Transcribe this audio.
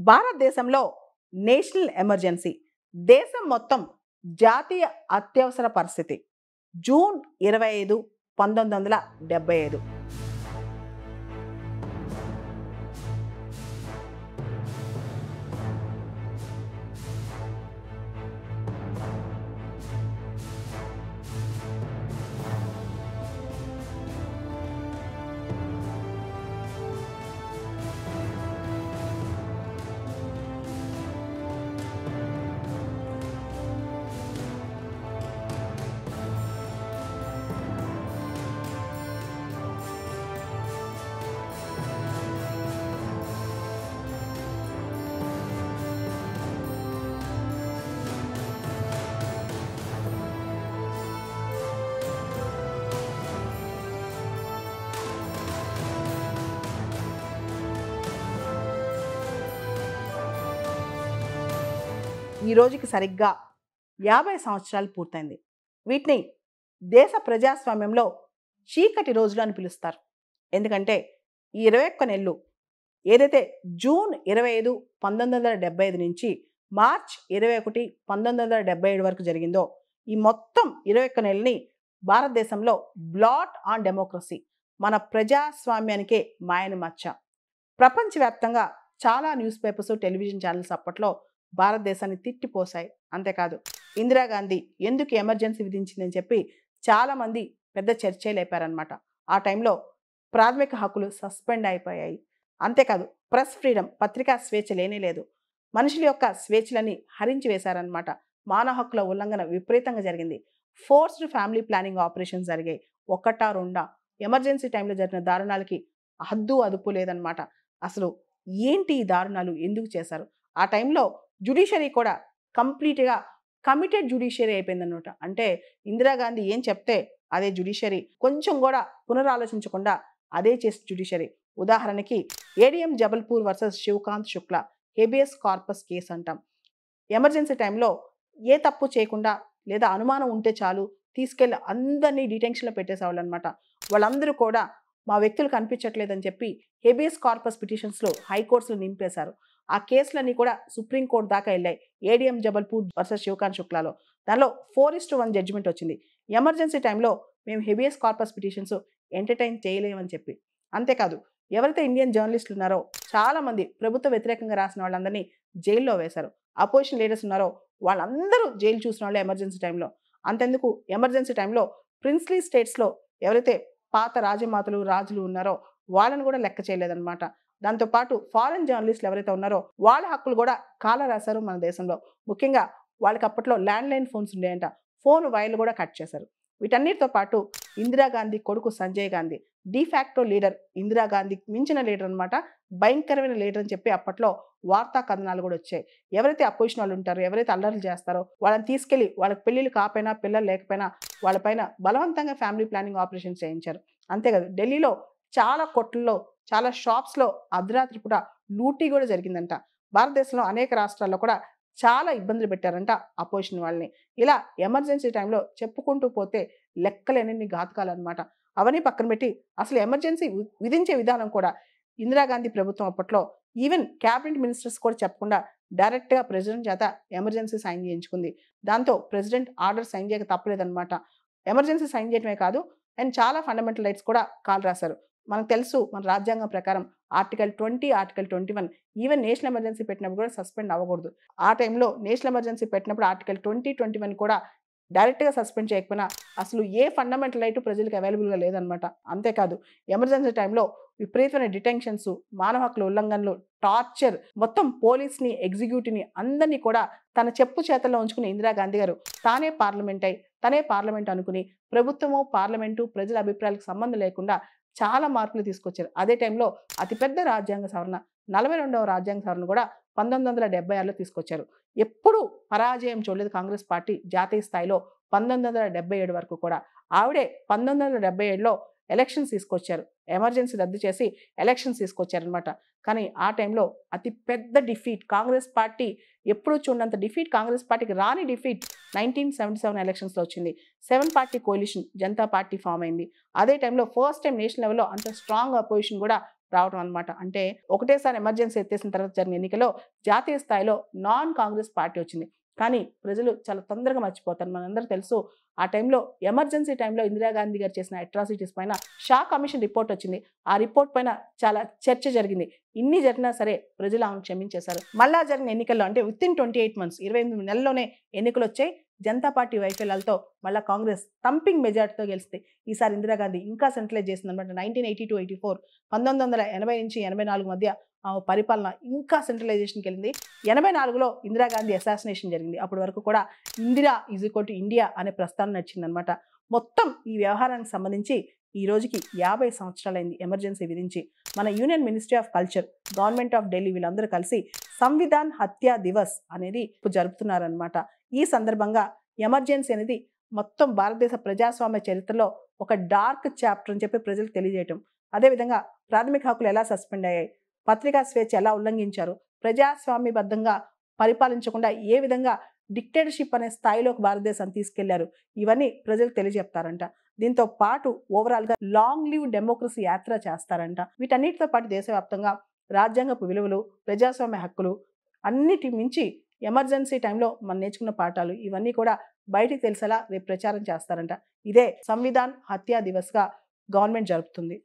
భారతదేశంలో national emergency దేశం మొత్తం జాతీయ అత్యవసర పరిస్థితి జూన్ 25 1975 ఈ రోజుకి సరిగ్గా 50 సంవత్సరాలు పూర్తయింది. వీటిని దేశ ప్రజాస్వామ్యంలో చీకటి రోజులు అని పిలుస్తారు. ఎందుకంటే ఈ 21 నెలలు ఏదైతే జూన్ 25 1975 నుంచి మార్చ్ 21 1977 వరకు జరిగిందో ఈ మొత్తం 21 నెలల్ని భారతదేశంలో బ్లాట్ ఆన్ డెమోక్రసీ, మన ప్రజాస్వామ్యానికే మాయని మచ్చ. ప్రపంచవ్యాప్తంగా చాలా న్యూస్ పేపర్స్, టెలివిజన్ ఛానల్స్ అప్పట్లో భారతదేశాన్ని తిట్టిపోసాయి. అంతేకాదు ఇందిరాగాంధీ ఎందుకు ఎమర్జెన్సీ విధించిందని చెప్పి చాలామంది పెద్ద చర్చే లేపారనమాట. ఆ టైంలో ప్రాథమిక హక్కులు సస్పెండ్ అయిపోయాయి. అంతేకాదు ప్రెస్ ఫ్రీడమ్, పత్రికా స్వేచ్ఛ లేనే లేదు. మనుషుల యొక్క స్వేచ్ఛలని హరించి వేశారనమాట. మానవ హక్కుల ఉల్లంఘన విపరీతంగా జరిగింది. ఫోర్స్డ్ ఫ్యామిలీ ప్లానింగ్ ఆపరేషన్స్ జరిగాయి. ఒకటా రెండా? ఎమర్జెన్సీ టైంలో జరిగిన దారుణాలకి హద్దు అదుపు లేదనమాట. అసలు ఏంటి ఈ దారుణాలు ఎందుకు చేశారు? ఆ టైంలో జ్యుడిషియరీ కూడా కంప్లీట్గా కమిటెడ్ జ్యుడిషియరీ అయిపోయిందనమాట. అంటే ఇందిరాగాంధీ ఏం చెప్తే అదే జ్యుడిషియరీ, కొంచెం కూడా పునరాలోచించకుండా అదే చేసి జ్యుడిషియరీ. ఉదాహరణకి ADM Jabalpur versus Shivkant Shukla habeas corpus case అంటాం. ఎమర్జెన్సీ టైంలో ఏ తప్పు చేయకుండా లేదా అనుమానం ఉంటే చాలు తీసుకెళ్ళి అందరినీ డిటెన్షన్లో పెట్టేసేవాళ్ళు అనమాట. వాళ్ళందరూ కూడా మా వ్యక్తులు కనిపించట్లేదని చెప్పి హేబియస్ కార్పస్ పిటిషన్స్లో హైకోర్ట్స్లో నింపేశారు. ఆ కేసులన్నీ కూడా సుప్రీంకోర్టు దాకా వెళ్ళాయి. ఏడిఎం జబల్పూర్ వర్సెస్ శివకాంత్ శుక్లాలో దానిలో 4:1 జడ్జిమెంట్ వచ్చింది. ఎమర్జెన్సీ టైంలో మేము హేబియస్ కార్పస్ పిటిషన్స్ ఎంటర్టైన్ చేయలేమని చెప్పి. అంతేకాదు ఎవరైతే ఇండియన్ జర్నలిస్టులు ఉన్నారో చాలామంది ప్రభుత్వ వ్యతిరేకంగా రాసిన వాళ్ళందరినీ జైల్లో వేశారు. అపోజిషన్ లీడర్స్ ఉన్నారో వాళ్ళందరూ జైలు చూసిన వాళ్ళు ఎమర్జెన్సీ టైంలో. అంతెందుకు ఎమర్జెన్సీ టైంలో ప్రిన్స్లీ స్టేట్స్లో ఎవరైతే పాత రాజమాతలు రాజులు ఉన్నారో వాళ్ళని కూడా లెక్క చేయలేదన్నమాట. దాంతోపాటు ఫారెన్ జర్నలిస్టులు ఎవరైతే ఉన్నారో వాళ్ళ హక్కులు కూడా కాల రాశారు మన దేశంలో. ముఖ్యంగా వాళ్ళకి అప్పట్లో ల్యాండ్లైన్ ఫోన్స్ ఉండేయంట. ఫోన్ వైర్లు కూడా కట్ చేశారు. వీటన్నిటితో పాటు ఇందిరాగాంధీ కొడుకు సంజయ్ గాంధీ డిఫాక్టో లీడర్, ఇందిరాగాంధీకి మించిన లీడర్ అనమాట, భయంకరమైన లీడర్ అని చెప్పి అప్పట్లో వార్తా కథనాలు కూడా వచ్చాయి. ఎవరైతే అపోజిషన్ వాళ్ళు ఉంటారో, ఎవరైతే అల్లర్లు చేస్తారో వాళ్ళని తీసుకెళ్లి వాళ్ళకి పెళ్ళిళ్ళు కాకపోయినా పిల్లలు లేకపోయినా వాళ్ళపైన బలవంతంగా ఫ్యామిలీ ప్లానింగ్ ఆపరేషన్స్ చేయించారు. అంతేకాదు ఢిల్లీలో చాలా కొట్లలో, చాలా షాప్స్లో అర్ధరాత్రి పూట లూటీ కూడా జరిగిందంట. భారతదేశంలో అనేక రాష్ట్రాల్లో కూడా చాలా ఇబ్బందులు పెట్టారంట అపోజిషన్ వాళ్ళని. ఇలా ఎమర్జెన్సీ టైంలో చెప్పుకుంటూ పోతే లెక్కలేనన్ని ఘాతుకాలు అనమాట. అవన్నీ పక్కన పెట్టి అసలు ఎమర్జెన్సీ విధించే విధానం కూడా ఇందిరాగాంధీ ప్రభుత్వం అప్పట్లో ఈవెన్ క్యాబినెట్ మినిస్టర్స్ కూడా చెప్పకుండా డైరెక్ట్గా ప్రెసిడెంట్ చేత ఎమర్జెన్సీ సైన్ చేయించుకుంది. దాంతో ప్రెసిడెంట్ ఆర్డర్ సైన్ చేయక తప్పలేదన్నమాట. ఎమర్జెన్సీ సైన్ చేయడమే కాదు అండ్ చాలా ఫండమెంటల్ రైట్స్ కూడా కాల్ రాశారు. మనకు తెలుసు మన రాజ్యాంగం ప్రకారం article 20, article 21 even national emergency పెట్టినప్పుడు కూడా సస్పెండ్ అవ్వకూడదు. ఆ టైంలో నేషనల్ ఎమర్జెన్సీ పెట్టినప్పుడు ఆర్టికల్ 20, 21 కూడా డైరెక్ట్గా సస్పెండ్ చేయకపోయినా అసలు ఏ ఫండమెంటల్ రైట్ ప్రజలకు అవైలబుల్గా లేదనమాట. అంతేకాదు ఎమర్జెన్సీ టైంలో విపరీతమైన డిటెన్షన్స్, మానవ హక్కుల ఉల్లంఘనలు, టార్చర్, మొత్తం పోలీస్ని, ఎగ్జిక్యూటివ్ని అందరినీ కూడా తన చెప్పు చేతల్లో ఉంచుకుని ఇందిరాగాంధీ గారు తానే పార్లమెంట్ అనుకుని ప్రభుత్వము, పార్లమెంటు, ప్రజల అభిప్రాయాలకు సంబంధం లేకుండా చాలా మార్పులు తీసుకొచ్చారు. అదే టైంలో అతిపెద్ద రాజ్యాంగ సవరణ 42వ రాజ్యాంగ సవరణ కూడా 1976లో తీసుకొచ్చారు. ఎప్పుడూ పరాజయం చూడలేదు కాంగ్రెస్ పార్టీ జాతీయ స్థాయిలో 1977 వరకు కూడా. ఆవిడే 1977లో ఎలక్షన్స్ తీసుకొచ్చారు. ఎమర్జెన్సీ రద్దు చేసి ఎలక్షన్స్ తీసుకొచ్చారనమాట. కానీ ఆ టైంలో అతి పెద్ద డిఫీట్ కాంగ్రెస్ పార్టీ ఎప్పుడు చూడనంత డిఫీట్, కాంగ్రెస్ పార్టీకి రాని డిఫీట్ 1977 ఎలక్షన్స్లో వచ్చింది. 7 పార్టీ కోalition జనతా పార్టీ ఫామ్ అయింది. అదే టైంలో ఫస్ట్ టైం నేషనల్ లెవెల్లో అంత స్ట్రాంగ్ అపోజిషన్ కూడా రావడం అనమాట. అంటే ఒకటేసారి ఎమర్జెన్సీ ఎత్తేసిన తర్వాత జరిగిన ఎన్నికలో జాతీయ స్థాయిలో నాన్ కాంగ్రెస్ పార్టీ వచ్చింది. కానీ ప్రజలు చాలా తొందరగా మర్చిపోతారు. మనందరికీ తెలుసు ఆ టైంలో ఎమర్జెన్సీ టైంలో ఇందిరాగాంధీ గారు చేసిన అట్రాసిటీస్ పైన షా కమిషన్ రిపోర్ట్ వచ్చింది. ఆ రిపోర్ట్ పైన చాలా చర్చ జరిగింది. ఇన్ని జరిగినా సరే ప్రజలు ఆమెను క్షమించేశారు. మళ్ళా జరిగిన ఎన్నికల్లో అంటే వితిన్ 28 మంత్స్ 28 నెలల్లోనే ఎన్నికలు వచ్చాయి. జనతా పార్టీ వైఫల్యాలతో మళ్ళా కాంగ్రెస్ థంపింగ్ మెజార్టీతో గెలిస్తే ఈసారి ఇందిరాగాంధీ ఇంకా సెంట్రలైజ్ చేసిందనమాట. 1980-84 1980 నుంచి 84 మధ్య పరిపాలన ఇంకా సెంట్రలైజేషన్కి వెళ్ళింది. 84లో ఇందిరాగాంధీ అసాసినేషన్ జరిగింది. అప్పటి వరకు కూడా Indira is equal to India అనే ప్రస్థానం నచ్చిందనమాట. మొత్తం ఈ వ్యవహారానికి సంబంధించి ఈ రోజుకి 50 సంవత్సరాలైంది ఎమర్జెన్సీ విధించి. మన union ministry of culture, government of Delhi వీళ్ళందరూ కలిసి సంవిధాన్ హత్యా దివస్ అనేది జరుపుతున్నారనమాట. ఈ సందర్భంగా ఎమర్జెన్సీ అనేది మొత్తం భారతదేశ ప్రజాస్వామ్య చరిత్రలో ఒక డార్క్ చాప్టర్ అని చెప్పి ప్రజలకు తెలియజేయటం. అదేవిధంగా ప్రాథమిక హక్కులు ఎలా సస్పెండ్ అయ్యాయి, పత్రికా స్వేచ్ఛ ఎలా ఉల్లంఘించారు, ప్రజాస్వామ్యబద్ధంగా పరిపాలించకుండా ఏ విధంగా డిక్టేటర్షిప్ అనే స్థాయిలోకి భారతదేశాన్ని తీసుకెళ్లారు, ఇవన్నీ ప్రజలకు తెలియజెప్తారంట. దీంతో పాటు ఓవరాల్గా లాంగ్ లివ్ డెమోక్రసీ యాత్ర చేస్తారంట. వీటన్నిటితో పాటు దేశవ్యాప్తంగా రాజ్యాంగపు విలువలు, ప్రజాస్వామ్య హక్కులు అన్నిటి మించి ఎమర్జెన్సీ టైంలో మనం నేర్చుకున్న పాఠాలు ఇవన్నీ కూడా బయటికి తెలిసేలా రేపు ప్రచారం చేస్తారంట. ఇదే సంవిధాన్ హత్యా దివస్గా గవర్నమెంట్ జరుపుతుంది.